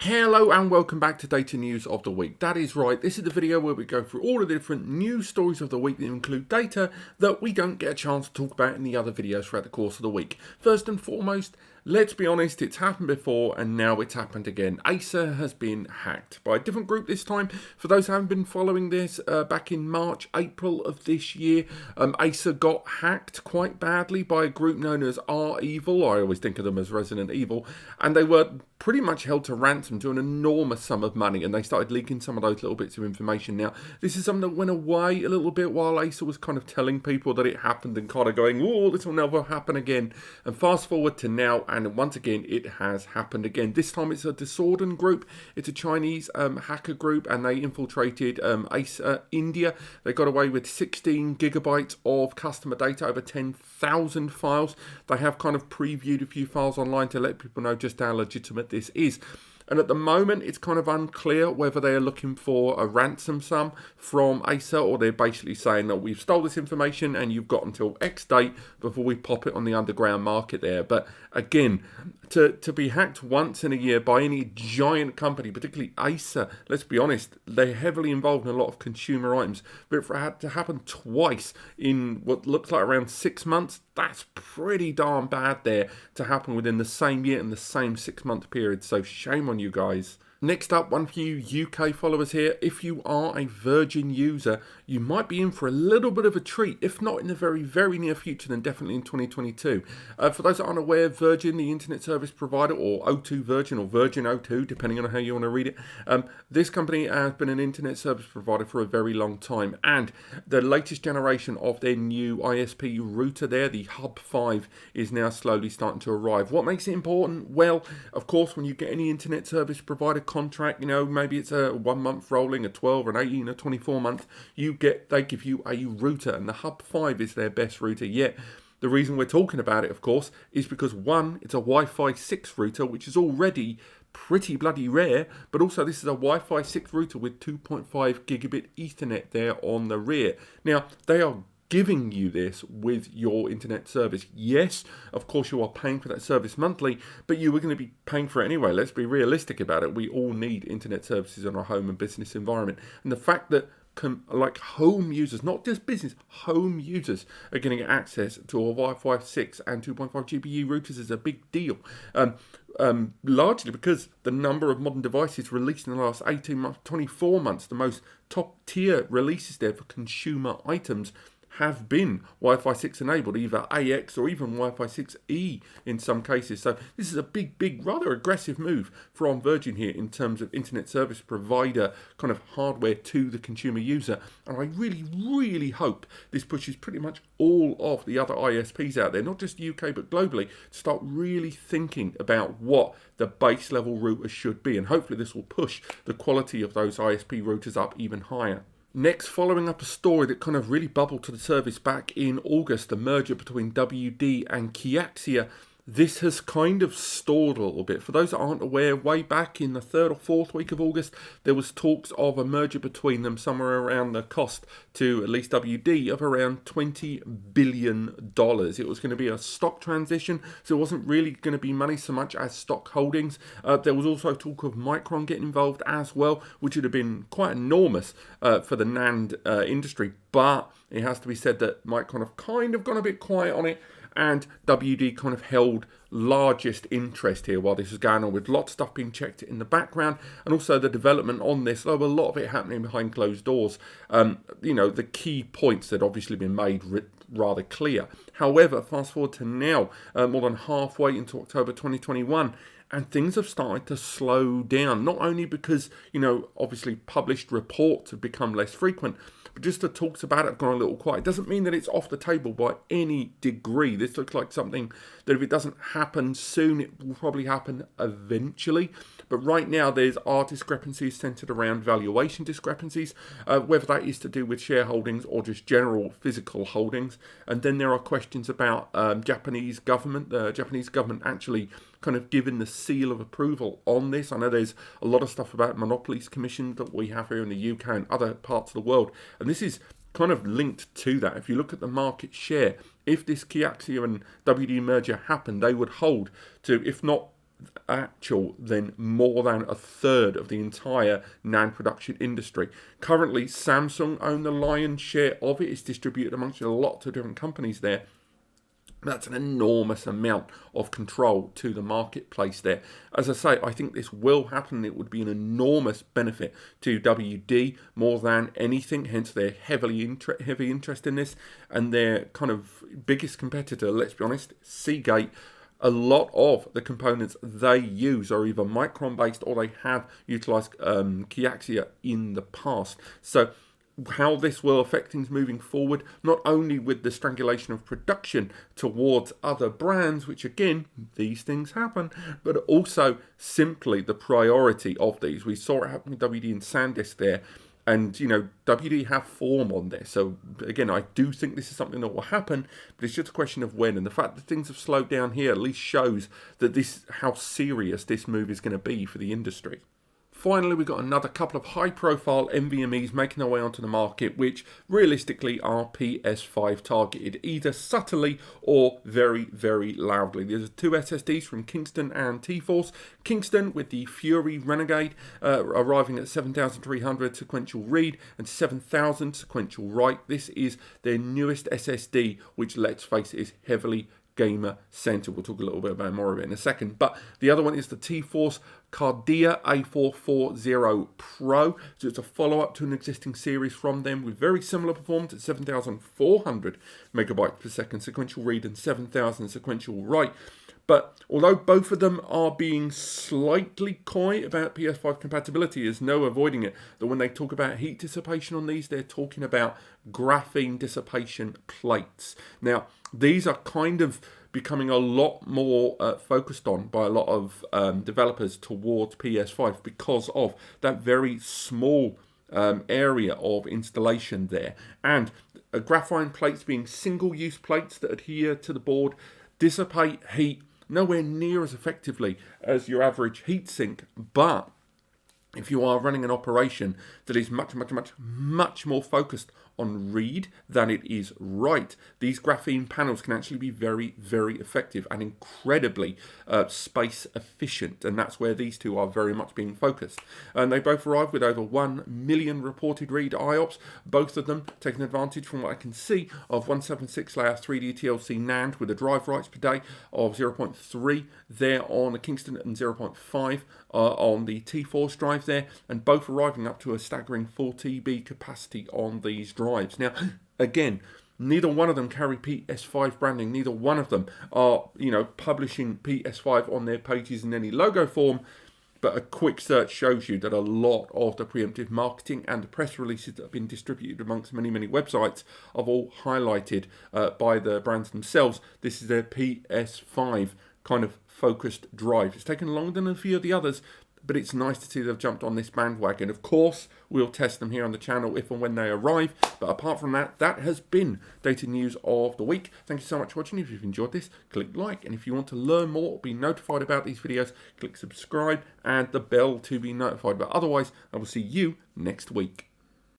Hello and welcome back to Data News of the Week. That is right, this is the video where we go through all the different news stories of the week that include data that we don't get a chance to talk about in the other videos throughout the course of the week. First and foremost, let's be honest, it's happened before and now it's happened again. Acer has been hacked by a different group this time. For those who haven't been following this, back in March, April of this year, Acer got hacked quite badly by a group known as R-Evil. I always think of them as Resident Evil. And they were pretty much held to ransom to an enormous sum of money, and they started leaking some of those little bits of information. Now, this is something that went away a little bit while Acer was kind of telling people that it happened and kind of going, oh, this will never happen again. And fast forward to now, and once again, it has happened again. This time it's a Disordered group. It's a Chinese hacker group, and they infiltrated Acer India. They got away with 16 gigabytes of customer data, over 10,000 files. They have kind of previewed a few files online to let people know just how legitimate this is. And at the moment, it's kind of unclear whether they are looking for a ransom sum from Acer, or they're basically saying that we've stole this information and you've got until X date before we pop it on the underground market there. But again, to be hacked once in a year by any giant company, particularly Acer, let's be honest, they're heavily involved in a lot of consumer items. But for it to happen twice in what looks like around 6 months, that's pretty darn bad there to happen within the same year and the same 6-month period. So shame on you guys. Next up, one for you UK followers here. If you are a Virgin user, you might be in for a little bit of a treat. If not in the very, very near future, then definitely in 2022. For those that aren't aware, Virgin, the internet service provider, or O2 Virgin, or Virgin O2, depending on how you want to read it, this company has been an internet service provider for a very long time. And the latest generation of their new ISP router there, the Hub 5, is now slowly starting to arrive. What makes it important? Well, of course, when you get any internet service provider contract, maybe it's a 1 month rolling, a 12, an 18, a 24 month, they give you a router, and the Hub 5 is their best router yet. The reason we're talking about it, of course, is because one, it's a Wi-Fi 6 router, which is already pretty bloody rare, but also this is a Wi-Fi 6 router with 2.5 gigabit Ethernet there on the rear. Now, they are giving you this with your internet service. Yes, of course you are paying for that service monthly, but you were going to be paying for it anyway. Let's be realistic about it. We all need internet services in our home and business environment. And the fact that like home users, not just business, home users are getting access to a Wi-Fi 6 and 2.5 GPU routers is a big deal. Largely because the number of modern devices released in the last 18 months, 24 months, the most top tier releases there for consumer items have been Wi-Fi 6 enabled, either AX or even Wi-Fi 6E in some cases. So this is a big, rather aggressive move from Virgin here in terms of internet service provider kind of hardware to the consumer user. And I really hope this pushes pretty much all of the other ISPs out there, not just UK but globally, to start really thinking about what the base level routers should be. And hopefully this will push the quality of those ISP routers up even higher. Next, following up a story that kind of really bubbled to the surface back in August, the merger between WD and Kioxia, this has kind of stalled a little bit. For those that aren't aware, way back in the 3rd or 4th week of August, there was talks of a merger between them somewhere around the cost to at least WD of around $20 billion. It was going to be a stock transition, so it wasn't really going to be money so much as stock holdings. There was also talk of Micron getting involved as well, which would have been quite enormous for the NAND industry. But it has to be said that Micron have kind of gone a bit quiet on it, and WD kind of held largest interest here while this was going on, with lots of stuff being checked in the background, and also the development on this, though a lot of it happening behind closed doors. The key points that obviously been made rather clear. However, fast forward to now, more than halfway into October 2021, and things have started to slow down, not only because, obviously published reports have become less frequent, but just the talks about it have gone a little quiet. It doesn't mean that it's off the table by any degree. This looks like something that if it doesn't happen soon, it will probably happen eventually. But right now, there are discrepancies centered around valuation discrepancies, whether that is to do with shareholdings or just general physical holdings. And then there are questions about Japanese government. The Japanese government actually kind of given the seal of approval on this. I know there's a lot of stuff about Monopolies Commission that we have here in the UK and other parts of the world. And this is kind of linked to that. If you look at the market share, if this Kioxia and WD merger happened, they would hold to, if not than more than a third of the entire NAND production industry. Currently, Samsung own the lion's share of it. It's distributed amongst a lot of different companies there. That's an enormous amount of control to the marketplace there. As I say, I think this will happen. It would be an enormous benefit to WD more than anything, hence their heavy interest in this. And their kind of biggest competitor, let's be honest, Seagate, a lot of the components they use are either Micron based or they have utilized Kioxia in the past. So how this will affect things moving forward, not only with the strangulation of production towards other brands, which again, these things happen, but also simply the priority of these. We saw it happen with WD and SanDisk there, and you know, WD have form on this. So again, I do think this is something that will happen, but it's just a question of when. And the fact that things have slowed down here at least shows that how serious this move is going to be for the industry. Finally, we've got another couple of high-profile NVMEs making their way onto the market, which realistically are PS5 targeted, either subtly or very, very loudly. There's two SSDs from Kingston and TForce. Kingston with the Fury Renegade arriving at 7,300 sequential read and 7,000 sequential write. This is their newest SSD, which, let's face it, is heavily gamer center. We'll talk a little bit about more of it in a second. But the other one is the TForce Cardia A440 Pro. So it's a follow-up to an existing series from them with very similar performance at 7,400 megabytes per second sequential read and 7,000 sequential write. But although both of them are being slightly coy about PS5 compatibility, there's no avoiding it, that when they talk about heat dissipation on these, they're talking about graphene dissipation plates. Now, these are kind of becoming a lot more focused on by a lot of developers towards PS5 because of that very small area of installation there. And graphene plates being single-use plates that adhere to the board, dissipate heat nowhere near as effectively as your average heatsink, but if you are running an operation that is much more focused on read than it is write, these graphene panels can actually be very, very effective and incredibly space efficient, and that's where these two are very much being focused. And they both arrive with over 1 million reported read IOPS, both of them taking advantage, from what I can see, of 176 layer 3D TLC NAND with a drive writes per day of 0.3 there on the Kingston and 0.5 on the TForce drive there, and both arriving up to a staggering 4 TB capacity on these drives. Now, again, neither one of them carry PS5 branding. Neither one of them are, publishing PS5 on their pages in any logo form. But a quick search shows you that a lot of the preemptive marketing and the press releases that have been distributed amongst many, many websites are all highlighted by the brands themselves. This is their PS5 kind of focused drive. It's taken longer than a few of the others, but it's nice to see they've jumped on this bandwagon. Of course, we'll test them here on the channel if and when they arrive. But apart from that, that has been Data News of the Week. Thank you so much for watching. If you've enjoyed this, click like. And if you want to learn more or be notified about these videos, click subscribe and the bell to be notified. But otherwise, I will see you next week.